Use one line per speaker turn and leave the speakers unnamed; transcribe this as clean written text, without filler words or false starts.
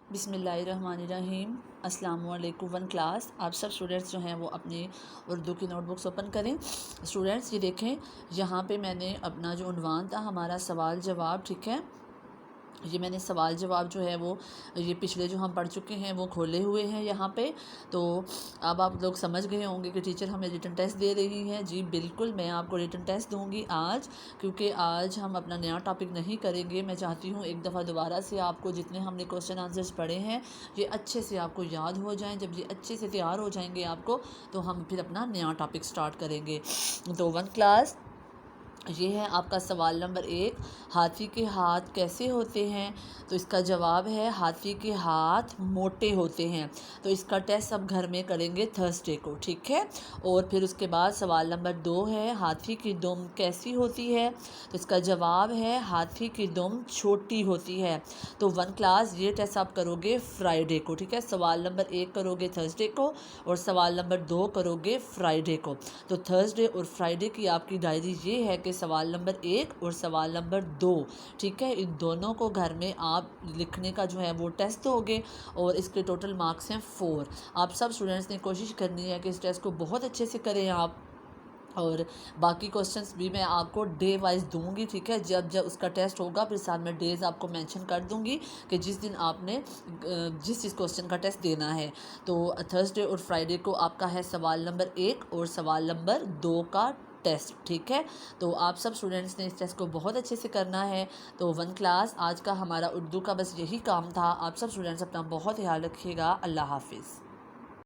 بسم اللہ الرحمن الرحیم۔ السلام علیکم ون کلاس۔ آپ سب اسٹوڈنٹس جو ہیں وہ اپنی اردو کی نوٹ بکس اوپن کریں۔ اسٹوڈنٹس یہ دیکھیں، یہاں پہ میں نے اپنا جو عنوان تھا ہمارا سوال جواب، ٹھیک ہے، یہ میں نے سوال جواب جو ہے وہ یہ پچھلے جو ہم پڑھ چکے ہیں وہ کھولے ہوئے ہیں یہاں پہ۔ تو اب آپ لوگ سمجھ گئے ہوں گے کہ ٹیچر ہمیں ریٹن ٹیسٹ دے رہی ہے۔ جی بالکل، میں آپ کو ریٹن ٹیسٹ دوں گی آج، کیونکہ آج ہم اپنا نیا ٹاپک نہیں کریں گے۔ میں چاہتی ہوں ایک دفعہ دوبارہ سے آپ کو جتنے ہم نے کوسچن آنسرز پڑھے ہیں یہ اچھے سے آپ کو یاد ہو جائیں۔ جب یہ اچھے سے تیار ہو جائیں گے آپ کو تو ہم پھر اپنا نیا ٹاپک سٹارٹ کریں گے۔ تو ون کلاس، یہ ہے آپ کا سوال نمبر 1، ہاتھی کے ہاتھ کیسے ہوتے ہیں؟ تو اس کا جواب ہے ہاتھی کے ہاتھ موٹے ہوتے ہیں۔ تو اس کا ٹیسٹ اب گھر میں کریں گے تھرسڈے کو، ٹھیک ہے۔ اور پھر اس کے بعد سوال نمبر 2 ہے، ہاتھی کی دم کیسی ہوتی ہے؟ تو اس کا جواب ہے ہاتھی کی دم چھوٹی ہوتی ہے۔ تو ون کلاس، یہ ٹیسٹ آپ کرو گے فرائیڈے کو، ٹھیک ہے۔ سوال نمبر 1 کرو گے تھرسڈے کو اور سوال نمبر 2 کرو گے فرائیڈے کو۔ تو تھرسڈے اور فرائیڈے کی آپ کی ڈائری یہ ہے کہ سوال نمبر 1 اور سوال نمبر 2، ٹھیک ہے، ان دونوں کو گھر میں آپ لکھنے کا جو ہے وہ ٹیسٹ ہوگے اور اس کے ٹوٹل مارکس ہیں 4۔ آپ سب اسٹوڈنٹس نے کوشش کرنی ہے کہ اس ٹیسٹ کو بہت اچھے سے کریں آپ، اور باقی کوسچنس بھی میں آپ کو ڈے وائز دوں گی، ٹھیک ہے۔ جب اس کا ٹیسٹ ہوگا پھر ساتھ میں ڈیز آپ کو مینشن کر دوں گی کہ جس دن آپ نے جس کوسچن کا ٹیسٹ دینا ہے۔ تو تھرسڈے اور فرائیڈے کو آپ کا ہے سوال نمبر 1 اور سوال نمبر 2 کا ٹیسٹ، ٹھیک ہے۔ تو آپ سب اسٹوڈنٹس نے اس ٹیسٹ کو بہت اچھے سے کرنا ہے۔ تو ون کلاس، آج کا ہمارا اردو کا بس یہی کام تھا۔ آپ سب اسٹوڈنٹس اپنا بہت خیال رکھیے گا۔ اللہ حافظ۔